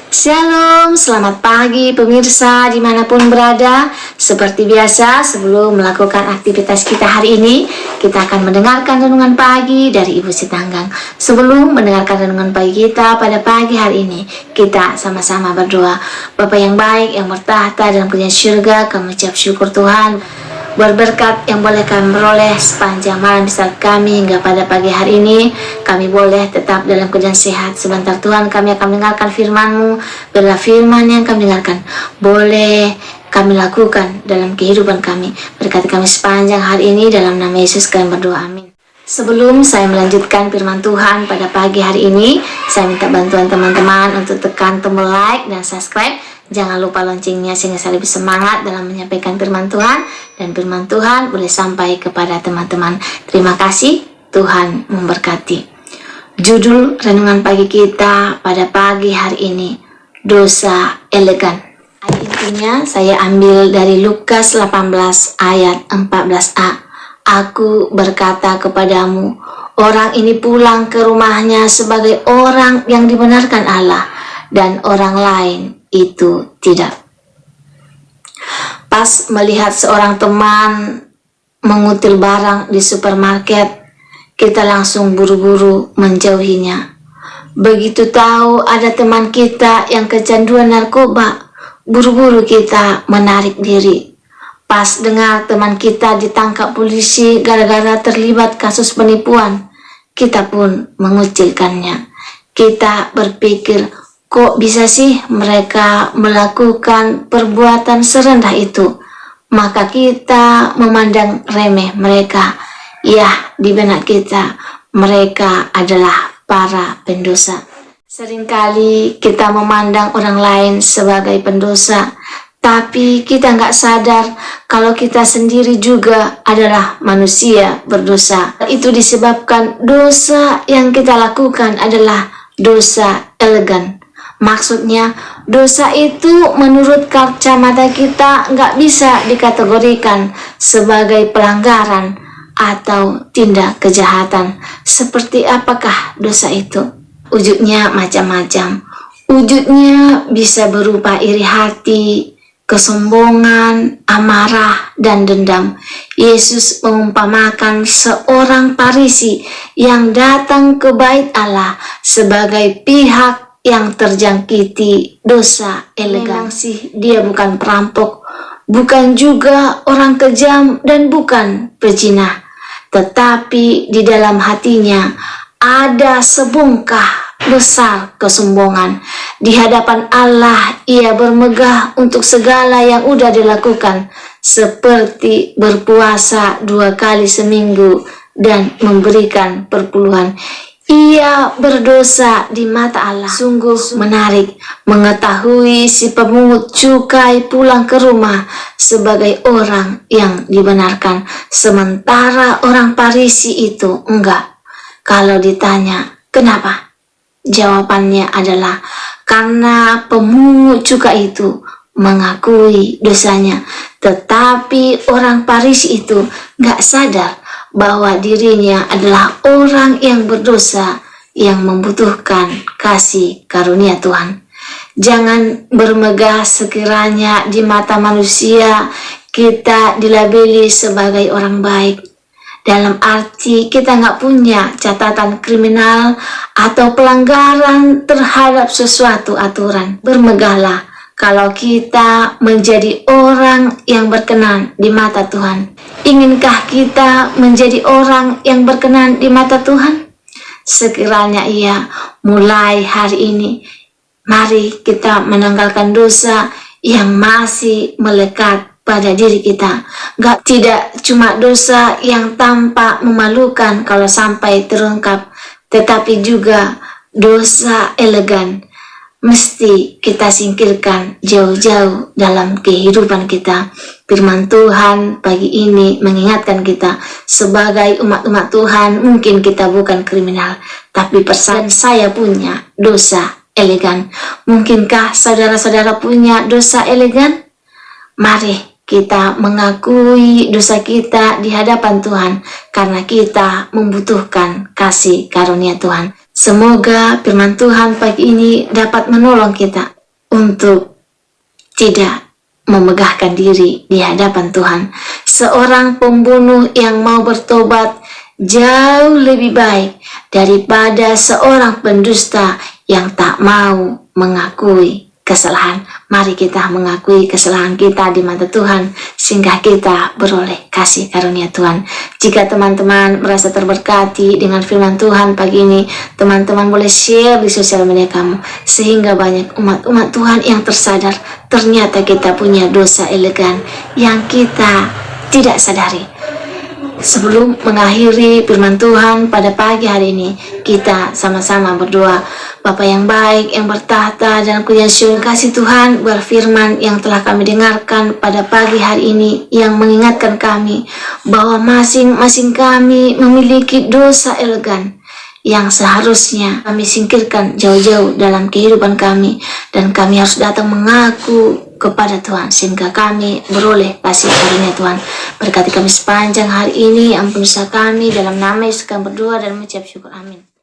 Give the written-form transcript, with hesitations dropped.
Shalom, selamat pagi pemirsa dimanapun berada. Seperti biasa, sebelum melakukan aktivitas kita hari ini, kita akan mendengarkan renungan pagi dari Ibu Sitanggang. Sebelum mendengarkan renungan pagi kita pada pagi hari ini, kita sama-sama berdoa. Bapa yang baik, yang bertahta dalam kerajaan surga, kami ucap syukur Tuhan berberkat yang boleh kami peroleh sepanjang malam di saat kami hingga pada pagi hari ini. Kami boleh tetap dalam keadaan sehat. Sebentar Tuhan, kami akan mendengarkan firman-Mu. Bila firman yang kami dengarkan boleh kami lakukan dalam kehidupan kami. Berkati kami sepanjang hari ini, dalam nama Yesus kami berdoa, amin. Sebelum saya melanjutkan firman Tuhan pada pagi hari ini, saya minta bantuan teman-teman untuk tekan tombol like dan subscribe. Jangan lupa loncengnya sehingga saya lebih semangat dalam menyampaikan firman Tuhan, dan firman Tuhan boleh sampai kepada teman-teman. Terima kasih, Tuhan memberkati. Judul renungan pagi kita pada pagi hari ini, dosa elegan. Ayat intinya saya ambil dari Lukas 18 ayat 14a. Aku berkata kepadamu, orang ini pulang ke rumahnya sebagai orang yang dibenarkan Allah, dan orang lain itu tidak. Pas melihat seorang teman mengutil barang di supermarket, kita langsung buru-buru menjauhinya. Begitu tahu ada teman kita yang kecanduan narkoba, buru-buru kita menarik diri. Pas dengar teman kita ditangkap polisi gara-gara terlibat kasus penipuan, kita pun mengucilkannya. Kita berpikir, kok bisa sih mereka melakukan perbuatan serendah itu? Maka kita memandang remeh mereka. Ya, di benak kita, mereka adalah para pendosa. Seringkali kita memandang orang lain sebagai pendosa, tapi kita nggak sadar kalau kita sendiri juga adalah manusia berdosa. Itu disebabkan dosa yang kita lakukan adalah dosa elegan. Maksudnya, dosa itu menurut kacamata kita nggak bisa dikategorikan sebagai pelanggaran atau tindak kejahatan. Seperti apakah dosa itu? Wujudnya macam-macam. Wujudnya bisa berupa iri hati, kesombongan, amarah, dan dendam. Yesus mengumpamakan seorang Farisi yang datang ke bait Allah sebagai pihak yang terjangkiti dosa elegan. Memang sih dia bukan perampok, bukan juga orang kejam, dan bukan pezina. Tetapi di dalam hatinya ada sebongkah besar kesombongan. Di hadapan Allah ia bermegah untuk segala yang udah dilakukan, seperti berpuasa 2 kali seminggu dan memberikan perpuluhan. Ia berdosa di mata Allah. Sungguh menarik mengetahui si pemungut cukai pulang ke rumah sebagai orang yang dibenarkan, sementara orang Farisi itu enggak. Kalau ditanya kenapa? Jawabannya adalah karena pemungut cukai itu mengakui dosanya, tetapi orang Farisi itu enggak sadar bahwa dirinya adalah orang yang berdosa yang membutuhkan kasih karunia Tuhan. Jangan bermegah sekiranya di mata manusia kita dilabeli sebagai orang baik. Dalam arti kita nggak punya catatan kriminal atau pelanggaran terhadap sesuatu aturan. Bermegahlah kalau kita menjadi orang yang berkenan di mata Tuhan. Inginkah kita menjadi orang yang berkenan di mata Tuhan? Sekiranya iya, mulai hari ini, mari kita menanggalkan dosa yang masih melekat pada diri kita. Tidak cuma dosa yang tampak memalukan kalau sampai terungkap, tetapi juga dosa elegan. Mesti kita singkirkan jauh-jauh dalam kehidupan kita. Firman Tuhan pagi ini mengingatkan kita sebagai umat-umat Tuhan, mungkin kita bukan kriminal, tapi perasaan saya punya dosa elegan. Mungkinkah saudara-saudara punya dosa elegan? Mari kita mengakui dosa kita di hadapan Tuhan, karena kita membutuhkan kasih karunia Tuhan. Semoga firman Tuhan pagi ini dapat menolong kita untuk tidak memegahkan diri di hadapan Tuhan. Seorang pembunuh yang mau bertobat jauh lebih baik daripada seorang pendusta yang tak mau mengakui kesalahan. Mari kita mengakui kesalahan kita di mata Tuhan sehingga kita beroleh kasih karunia Tuhan. Jika teman-teman merasa terberkati dengan firman Tuhan pagi ini, teman-teman boleh share di sosial media kamu sehingga banyak umat-umat Tuhan yang tersadar ternyata kita punya dosa elegan yang kita tidak sadari. Sebelum mengakhiri firman Tuhan pada pagi hari ini, kita sama-sama berdoa. Bapa yang baik, yang bertahta dalam kerajaan surga, kasih Tuhan berfirman yang telah kami dengarkan pada pagi hari ini, yang mengingatkan kami bahwa masing-masing kami memiliki dosa elegan yang seharusnya kami singkirkan jauh-jauh dalam kehidupan kami, dan kami harus datang mengaku kepada Tuhan sehingga kami beroleh kasih karunia Tuhan. Berkati kami sepanjang hari ini, ampuni dosa kami, dalam nama Yesus kami berdoa dan mengucap syukur, amin.